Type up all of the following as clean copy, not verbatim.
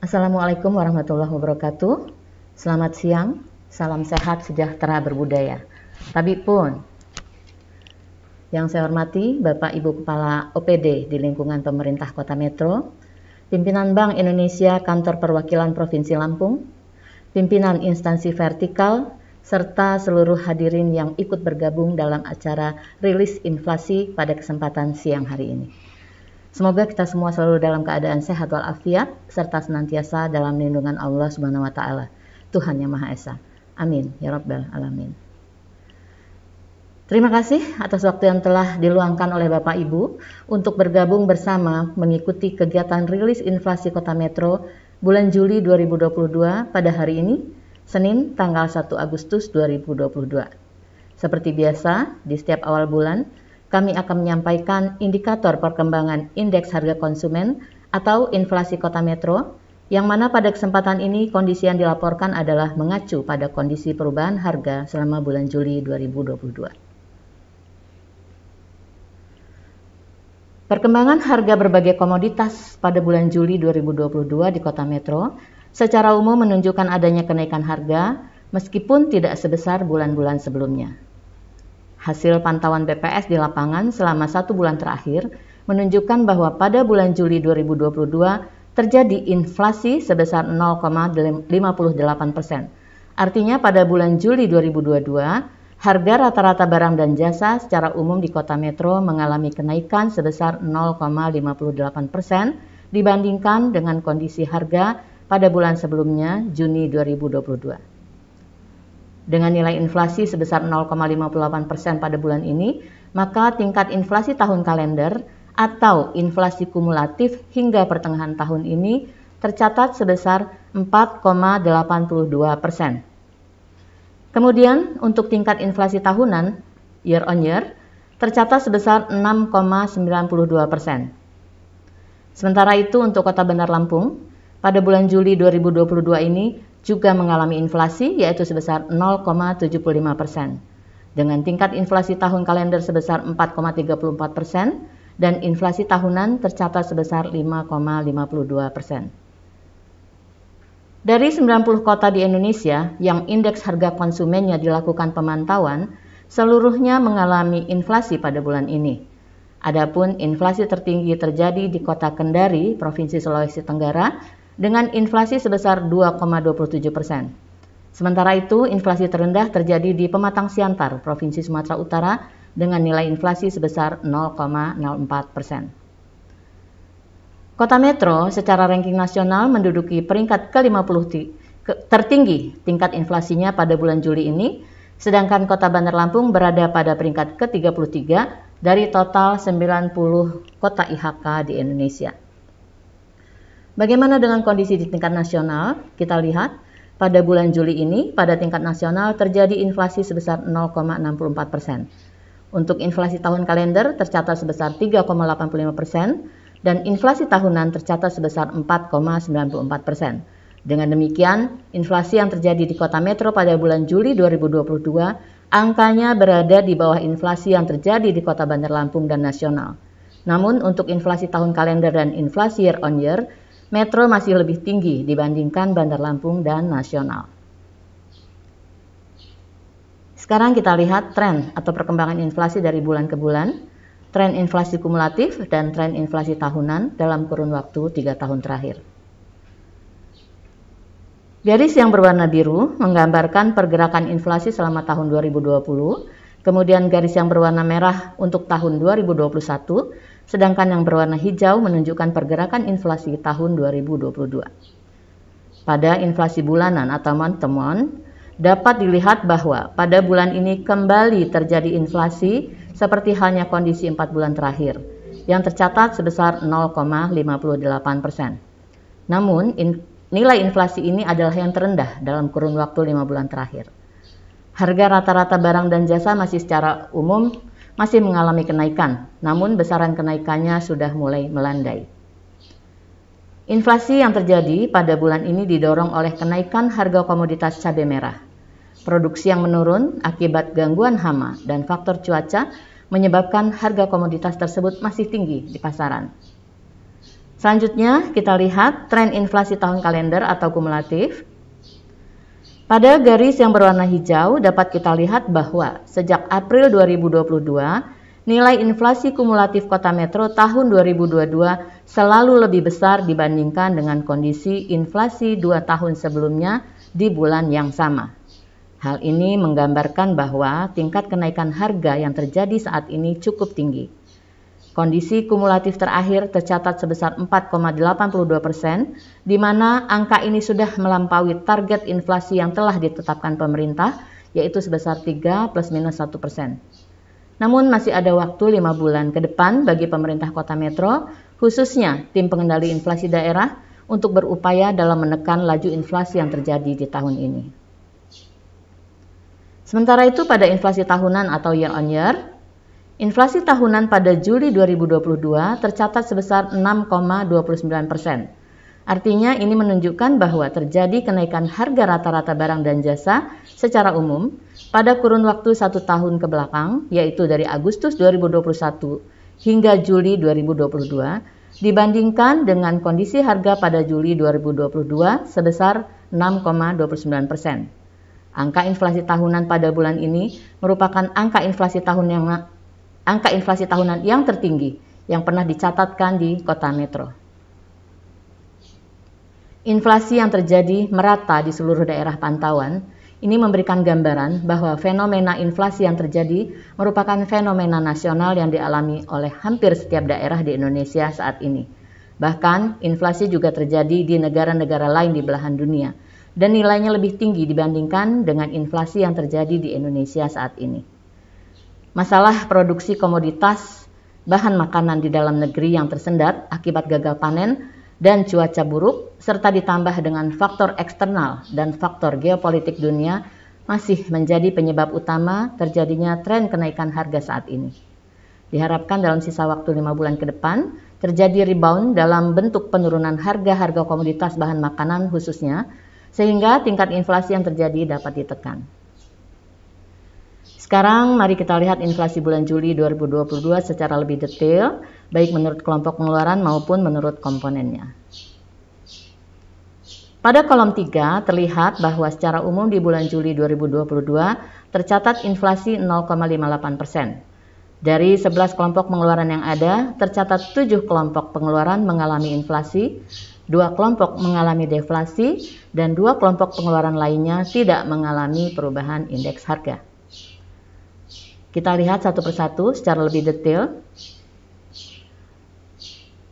Assalamualaikum warahmatullahi wabarakatuh. Selamat siang, salam sehat sejahtera berbudaya. Tabib pun. Yang saya hormati Bapak Ibu Kepala OPD di lingkungan pemerintah Kota Metro, pimpinan Bank Indonesia Kantor Perwakilan Provinsi Lampung, pimpinan instansi vertikal, serta seluruh hadirin yang ikut bergabung dalam acara rilis inflasi pada kesempatan siang hari ini. Semoga kita semua selalu dalam keadaan sehat walafiat, serta senantiasa dalam lindungan Allah Subhanahu wa Ta'ala, Tuhan Yang Maha Esa. Amin ya Rabbal Alamin. Terima kasih atas waktu yang telah diluangkan oleh Bapak Ibu untuk bergabung bersama mengikuti kegiatan rilis inflasi Kota Metro bulan Juli 2022 pada hari ini, Senin tanggal 1 Agustus 2022. Seperti biasa, di setiap awal bulan, kami akan menyampaikan indikator perkembangan indeks harga konsumen atau inflasi Kota Metro, yang mana pada kesempatan ini kondisi yang dilaporkan adalah mengacu pada kondisi perubahan harga selama bulan Juli 2022. Perkembangan harga berbagai komoditas pada bulan Juli 2022 di Kota Metro secara umum menunjukkan adanya kenaikan harga meskipun tidak sebesar bulan-bulan sebelumnya. Hasil pantauan BPS di lapangan selama 1 bulan terakhir menunjukkan bahwa pada bulan Juli 2022 terjadi inflasi sebesar 0,58%. Artinya pada bulan Juli 2022, harga rata-rata barang dan jasa secara umum di Kota Metro mengalami kenaikan sebesar 0,58% dibandingkan dengan kondisi harga pada bulan sebelumnya, Juni 2022. Dengan nilai inflasi sebesar 0,58% pada bulan ini, maka tingkat inflasi tahun kalender atau inflasi kumulatif hingga pertengahan tahun ini tercatat sebesar 4,82%. Kemudian untuk tingkat inflasi tahunan year on year tercatat sebesar 6,92%. Sementara itu untuk Kota Bandar Lampung pada bulan Juli 2022 ini juga mengalami inflasi yaitu sebesar 0,75%. Dengan tingkat inflasi tahun kalender sebesar 4,34% dan inflasi tahunan tercatat sebesar 5,52%. Dari 90 kota di Indonesia yang indeks harga konsumennya dilakukan pemantauan, seluruhnya mengalami inflasi pada bulan ini. Adapun inflasi tertinggi terjadi di Kota Kendari, Provinsi Sulawesi Tenggara, dengan inflasi sebesar 2,27%. Sementara itu, inflasi terendah terjadi di Pematang Siantar, Provinsi Sumatera Utara, dengan nilai inflasi sebesar 0,04%. Kota Metro secara ranking nasional menduduki peringkat ke-50 tertinggi tingkat inflasinya pada bulan Juli ini, sedangkan Kota Bandar Lampung berada pada peringkat ke-33 dari total 90 kota IHK di Indonesia. Bagaimana dengan kondisi di tingkat nasional? Kita lihat pada bulan Juli ini pada tingkat nasional terjadi inflasi sebesar 0,64%. Untuk inflasi tahun kalender tercatat sebesar 3,85% dan inflasi tahunan tercatat sebesar 4,94%. Dengan demikian, inflasi yang terjadi di Kota Metro pada bulan Juli 2022 angkanya berada di bawah inflasi yang terjadi di Kota Bandar Lampung dan nasional. Namun untuk inflasi tahun kalender dan inflasi year on year, Metro masih lebih tinggi dibandingkan Bandar Lampung dan nasional. Sekarang kita lihat tren atau perkembangan inflasi dari bulan ke bulan, tren inflasi kumulatif dan tren inflasi tahunan dalam kurun waktu 3 tahun terakhir. Garis yang berwarna biru menggambarkan pergerakan inflasi selama tahun 2020, kemudian garis yang berwarna merah untuk tahun 2021, sedangkan yang berwarna hijau menunjukkan pergerakan inflasi tahun 2022. Pada inflasi bulanan atau month to month, dapat dilihat bahwa pada bulan ini kembali terjadi inflasi seperti halnya kondisi 4 bulan terakhir, yang tercatat sebesar 0,58%. Namun, nilai inflasi ini adalah yang terendah dalam kurun waktu 5 bulan terakhir. Harga rata-rata barang dan jasa masih secara umum masih mengalami kenaikan, namun besaran kenaikannya sudah mulai melandai. Inflasi yang terjadi pada bulan ini didorong oleh kenaikan harga komoditas cabai merah. Produksi yang menurun akibat gangguan hama dan faktor cuaca menyebabkan harga komoditas tersebut masih tinggi di pasaran. Selanjutnya, kita lihat tren inflasi tahun kalender atau kumulatif. Pada garis yang berwarna hijau dapat kita lihat bahwa sejak April 2022, nilai inflasi kumulatif Kota Metro tahun 2022 selalu lebih besar dibandingkan dengan kondisi inflasi 2 tahun sebelumnya di bulan yang sama. Hal ini menggambarkan bahwa tingkat kenaikan harga yang terjadi saat ini cukup tinggi. Kondisi kumulatif terakhir tercatat sebesar 4,82%, di mana angka ini sudah melampaui target inflasi yang telah ditetapkan pemerintah, yaitu sebesar 3 ± 1%. Namun masih ada waktu 5 bulan ke depan bagi pemerintah Kota Metro, khususnya tim pengendali inflasi daerah, untuk berupaya dalam menekan laju inflasi yang terjadi di tahun ini. Sementara itu pada inflasi tahunan atau year on year, inflasi tahunan pada Juli 2022 tercatat sebesar 6,29%. Artinya ini menunjukkan bahwa terjadi kenaikan harga rata-rata barang dan jasa secara umum pada kurun waktu 1 tahun ke belakang, yaitu dari Agustus 2021 hingga Juli 2022, dibandingkan dengan kondisi harga pada Juli 2022 sebesar 6,29%. Angka inflasi tahunan pada bulan ini merupakan angka inflasi tahunan yang tertinggi yang pernah dicatatkan di Kota Metro. Inflasi yang terjadi merata di seluruh daerah pantauan ini memberikan gambaran bahwa fenomena inflasi yang terjadi merupakan fenomena nasional yang dialami oleh hampir setiap daerah di Indonesia saat ini. Bahkan, inflasi juga terjadi di negara-negara lain di belahan dunia, dan nilainya lebih tinggi dibandingkan dengan inflasi yang terjadi di Indonesia saat ini. Masalah produksi komoditas bahan makanan di dalam negeri yang tersendat akibat gagal panen dan cuaca buruk, serta ditambah dengan faktor eksternal dan faktor geopolitik dunia masih menjadi penyebab utama terjadinya tren kenaikan harga saat ini. Diharapkan dalam sisa waktu 5 bulan ke depan, terjadi rebound dalam bentuk penurunan harga-harga komoditas bahan makanan khususnya, sehingga tingkat inflasi yang terjadi dapat ditekan. Sekarang mari kita lihat inflasi bulan Juli 2022 secara lebih detail, baik menurut kelompok pengeluaran maupun menurut komponennya. Pada kolom 3 terlihat bahwa secara umum di bulan Juli 2022 tercatat inflasi 0,58%. Dari 11 kelompok pengeluaran yang ada, tercatat 7 kelompok pengeluaran mengalami inflasi, 2 kelompok mengalami deflasi, dan 2 kelompok pengeluaran lainnya tidak mengalami perubahan indeks harga. Kita lihat satu persatu secara lebih detail.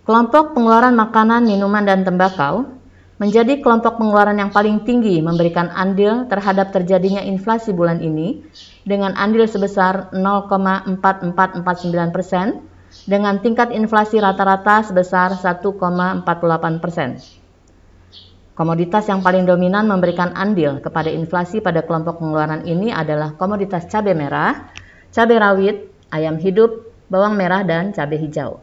Kelompok pengeluaran makanan, minuman, dan tembakau menjadi kelompok pengeluaran yang paling tinggi memberikan andil terhadap terjadinya inflasi bulan ini dengan andil sebesar 0,4449% dengan tingkat inflasi rata-rata sebesar 1,48%. Komoditas yang paling dominan memberikan andil kepada inflasi pada kelompok pengeluaran ini adalah komoditas cabai merah, cabai rawit, ayam hidup, bawang merah, dan cabai hijau.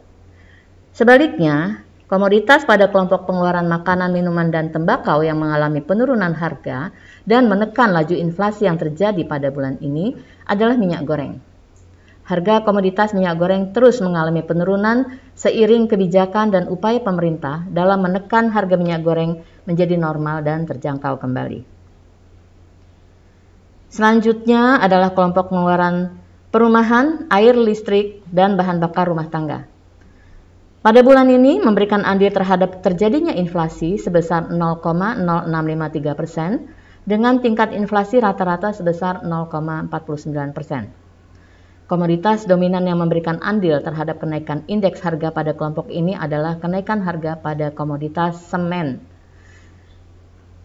Sebaliknya, komoditas pada kelompok pengeluaran makanan, minuman, dan tembakau yang mengalami penurunan harga dan menekan laju inflasi yang terjadi pada bulan ini adalah minyak goreng. Harga komoditas minyak goreng terus mengalami penurunan seiring kebijakan dan upaya pemerintah dalam menekan harga minyak goreng menjadi normal dan terjangkau kembali. Selanjutnya adalah kelompok pengeluaran perumahan, air, listrik, dan bahan bakar rumah tangga. Pada bulan ini memberikan andil terhadap terjadinya inflasi sebesar 0,0653% dengan tingkat inflasi rata-rata sebesar 0,49%. Komoditas dominan yang memberikan andil terhadap kenaikan indeks harga pada kelompok ini adalah kenaikan harga pada komoditas semen.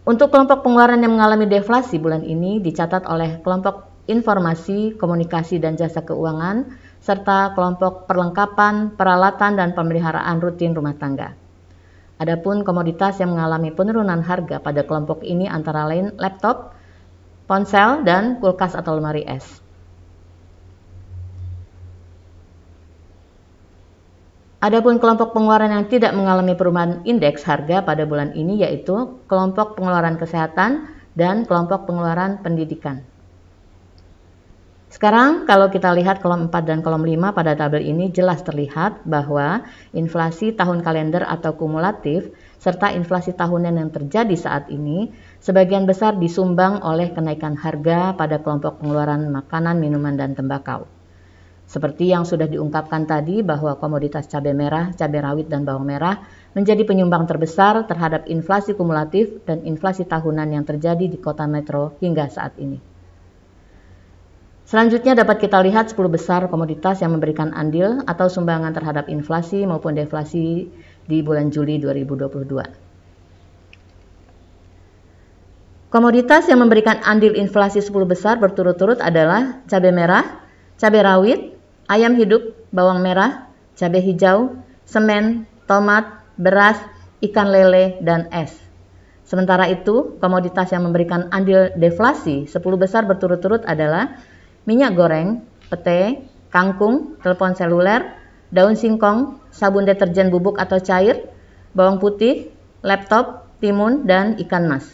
Untuk kelompok pengeluaran yang mengalami deflasi bulan ini dicatat oleh kelompok informasi, komunikasi, dan jasa keuangan, serta kelompok perlengkapan, peralatan, dan pemeliharaan rutin rumah tangga. Adapun komoditas yang mengalami penurunan harga pada kelompok ini antara lain laptop, ponsel, dan kulkas atau lemari es. Adapun kelompok pengeluaran yang tidak mengalami perubahan indeks harga pada bulan ini yaitu kelompok pengeluaran kesehatan dan kelompok pengeluaran pendidikan. Sekarang kalau kita lihat kolom 4 dan kolom 5 pada tabel ini jelas terlihat bahwa inflasi tahun kalender atau kumulatif serta inflasi tahunan yang terjadi saat ini sebagian besar disumbang oleh kenaikan harga pada kelompok pengeluaran makanan, minuman, dan tembakau. Seperti yang sudah diungkapkan tadi bahwa komoditas cabai merah, cabai rawit, dan bawang merah menjadi penyumbang terbesar terhadap inflasi kumulatif dan inflasi tahunan yang terjadi di kota metro hingga saat ini. Selanjutnya dapat kita lihat 10 besar komoditas yang memberikan andil atau sumbangan terhadap inflasi maupun deflasi di bulan Juli 2022. Komoditas yang memberikan andil inflasi 10 besar berturut-turut adalah cabai merah, cabai rawit, ayam hidup, bawang merah, cabai hijau, semen, tomat, beras, ikan lele, dan es. Sementara itu, komoditas yang memberikan andil deflasi 10 besar berturut-turut adalah minyak goreng, pete, kangkung, telepon seluler, daun singkong, sabun deterjen bubuk atau cair, bawang putih, laptop, timun, dan ikan mas.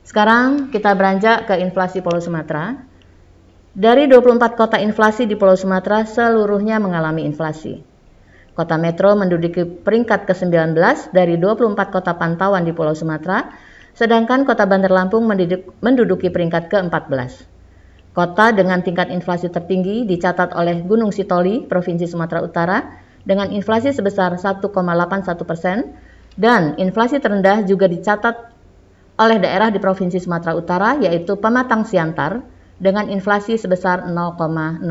Sekarang kita beranjak ke inflasi Pulau Sumatera. Dari 24 kota inflasi di Pulau Sumatera, seluruhnya mengalami inflasi. Kota Metro menduduki peringkat ke-19 dari 24 kota pantauan di Pulau Sumatera, sedangkan Kota Bandar Lampung menduduki peringkat ke-14. Kota dengan tingkat inflasi tertinggi dicatat oleh Gunung Sitoli, Provinsi Sumatera Utara, dengan inflasi sebesar 1,81% dan inflasi terendah juga dicatat oleh daerah di Provinsi Sumatera Utara yaitu Pematang Siantar dengan inflasi sebesar 0,04%.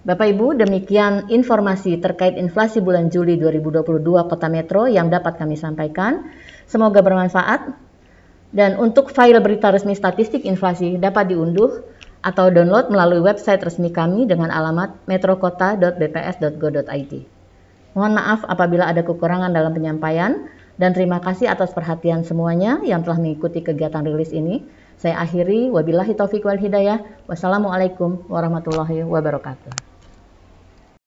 Bapak Ibu, demikian informasi terkait inflasi bulan Juli 2022 Kota Metro yang dapat kami sampaikan. Semoga bermanfaat. Dan untuk file berita resmi statistik inflasi dapat diunduh atau download melalui website resmi kami dengan alamat metrokota.bps.go.id. Mohon maaf apabila ada kekurangan dalam penyampaian dan terima kasih atas perhatian semuanya yang telah mengikuti kegiatan rilis ini. Saya akhiri, wabillahi taufiq wal hidayah. Wassalamualaikum warahmatullahi wabarakatuh.